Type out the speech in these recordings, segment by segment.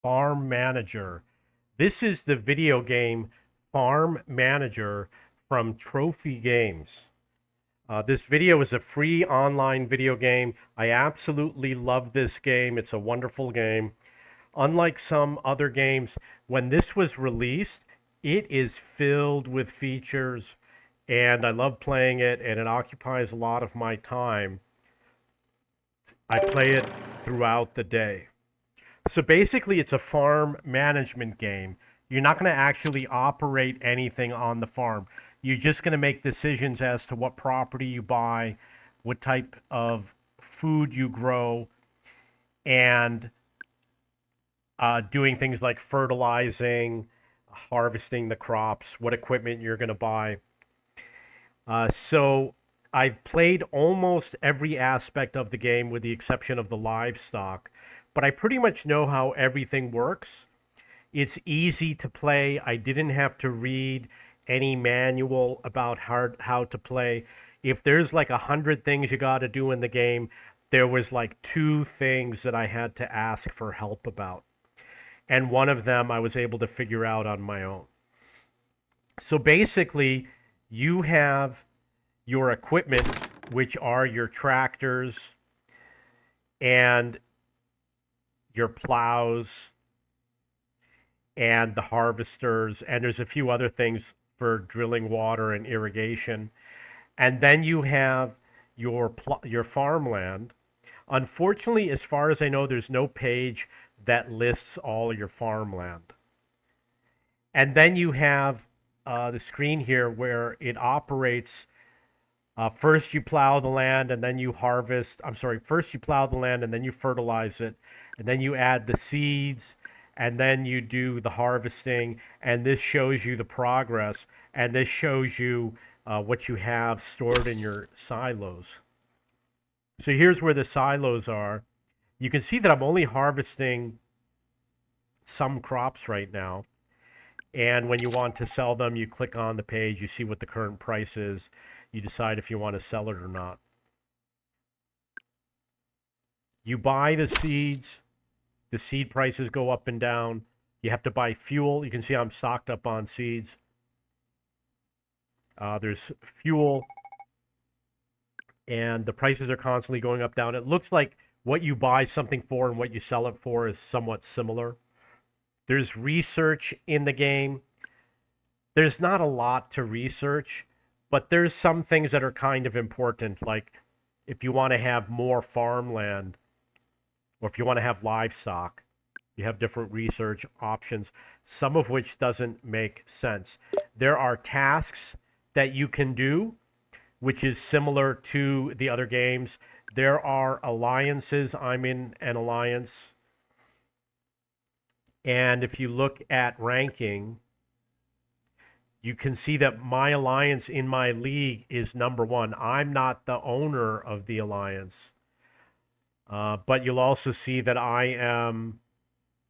Farm Manager. This is the video game Farm Manager from Trophy Games. This video is a free online video game. I absolutely love this game. It's a wonderful game. Unlike some other games, when this was released, it is filled with features and I love playing it and it occupies a lot of my time. I play it throughout the day. So basically, it's a farm management game. You're not going to actually operate anything on the farm. You're just going to make decisions as to what property you buy, what type of food you grow, and doing things like fertilizing, harvesting the crops, what equipment you're going to buy. So I've played almost every aspect of the game with the exception of the livestock, but I pretty much know how everything works. It's easy to play. I didn't have to read any manual about how to play. If there's like 100 things you got to do in the game, there was like two things that I had to ask for help about. And one of them I was able to figure out on my own. So basically, you have your equipment, which are your tractors and your plows and the harvesters, and there's a few other things for drilling water and irrigation. And then you have your farmland. Unfortunately, as far as I know, there's no page that lists all your farmland. And then you have the screen here where it operates. First, you plow the land and then you harvest. I'm sorry, first you plow the land and then you fertilize it. And then you add the seeds and then you do the harvesting. And this shows you the progress. And this shows you what you have stored in your silos. So here's where the silos are. You can see that I'm only harvesting some crops right now. And when you want to sell them, you click on the page, you see what the current price is. You decide if you want to sell it or not. You buy the seeds. The seed prices go up and down. You have to buy fuel. You can see I'm stocked up on seeds. There's fuel. And the prices are constantly going up, down. It looks like what you buy something for and what you sell it for is somewhat similar. There's research in the game. There's not a lot to research, but there's some things that are kind of important, like if you want to have more farmland or if you want to have livestock, you have different research options, some of which doesn't make sense. There are tasks that you can do, which is similar to the other games. There are alliances. I'm in an alliance. And if you look at ranking, you can see that my alliance in my league is number one. I'm not the owner of the alliance. But you'll also see that I am,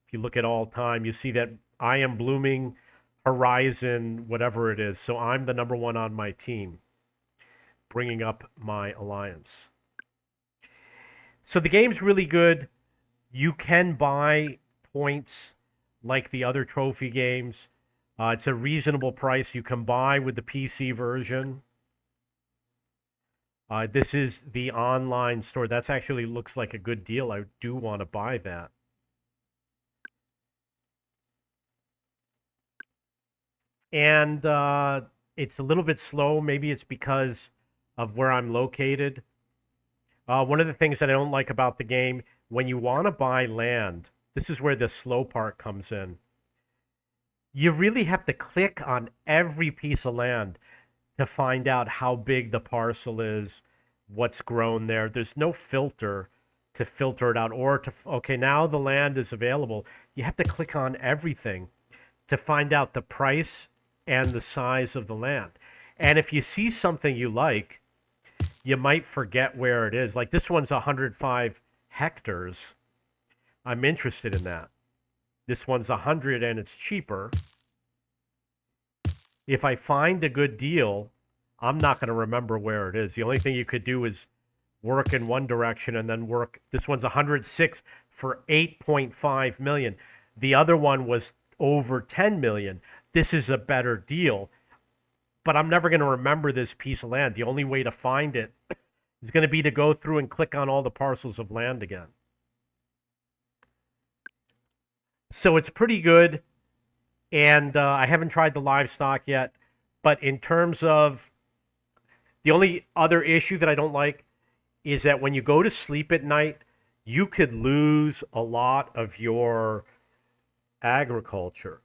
if you look at all time, you see that I am Blooming Horizon, whatever it is. So I'm the number one on my team, bringing up my alliance. So the game's really good. You can buy points like the other trophy games. It's a reasonable price. You can buy with the PC version. This is the online store. That's actually looks like a good deal. I do want to buy that. And it's a little bit slow. Maybe it's because of where I'm located. One of the things that I don't like about the game, when you want to buy land, this is where the slow part comes in. You really have to click on every piece of land to find out how big the parcel is, what's grown there. There's no filter to filter it out or to, okay, now the land is available. You have to click on everything to find out the price and the size of the land. And if you see something you like, you might forget where it is. Like this one's 105 hectares. I'm interested in that. This one's 100 and it's cheaper. If I find a good deal, I'm not going to remember where it is. The only thing you could do is work in one direction and then work. This one's 106 for 8.5 million. The other one was over 10 million. This is a better deal, but I'm never going to remember this piece of land. The only way to find it is going to be to go through and click on all the parcels of land again. So it's pretty good, and I haven't tried the livestock yet. But in terms of the only other issue that I don't like is that when you go to sleep at night, you could lose a lot of your agriculture.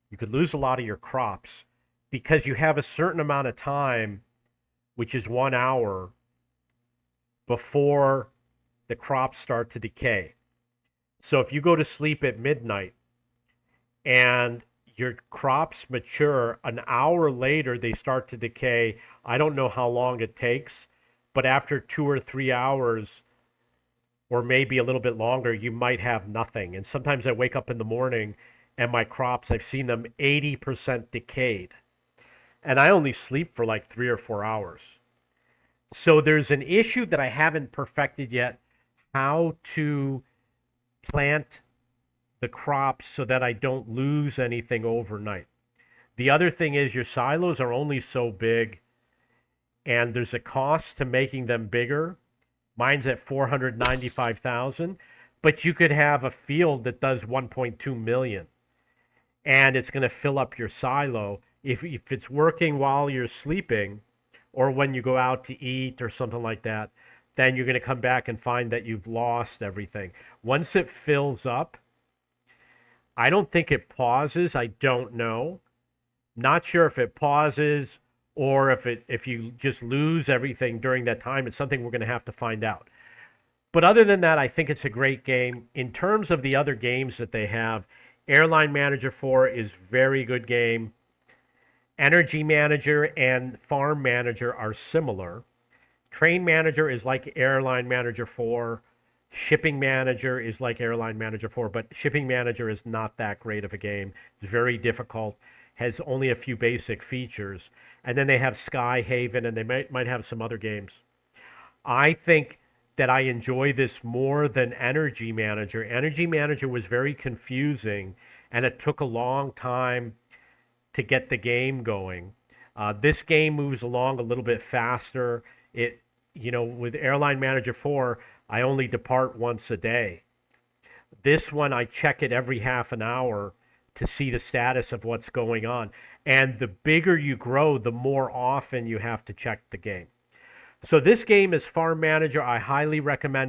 You could lose a lot of your crops because you have a certain amount of time, which is 1 hour, before the crops start to decay. So if you go to sleep at midnight and your crops mature, an hour later they start to decay. I don't know how long it takes, but after 2 or 3 hours, or maybe a little bit longer, you might have nothing. And sometimes I wake up in the morning and my crops, I've seen them 80% decayed. And I only sleep for like 3 or 4 hours. So there's an issue that I haven't perfected yet, how to plant the crops so that I don't lose anything overnight. The other thing is your silos are only so big and there's a cost to making them bigger. Mine's at 495,000, but you could have a field that does 1.2 million and it's going to fill up your silo. If it's working while you're sleeping or when you go out to eat or something like that, then you're going to come back and find that you've lost everything. Once it fills up, I don't think it pauses. I don't know. Not sure if it pauses or if you just lose everything during that time. It's something we're going to have to find out. But other than that, I think it's a great game. In terms of the other games that they have, Airline Manager 4 is very good game. Energy Manager and Farm Manager are similar. Train Manager is like Airline Manager 4. Shipping Manager is like Airline Manager 4, but Shipping Manager is not that great of a game. It's very difficult, has only a few basic features. And then they have Sky Haven, and they might have some other games. I think that I enjoy this more than Energy Manager. Energy Manager was very confusing, and it took a long time to get the game going. This game moves along a little bit faster. With Airline Manager 4, I only depart once a day. This one, I check it every half an hour to see the status of what's going on. And the bigger you grow, the more often you have to check the game. So this game is Farm Manager. I highly recommend it.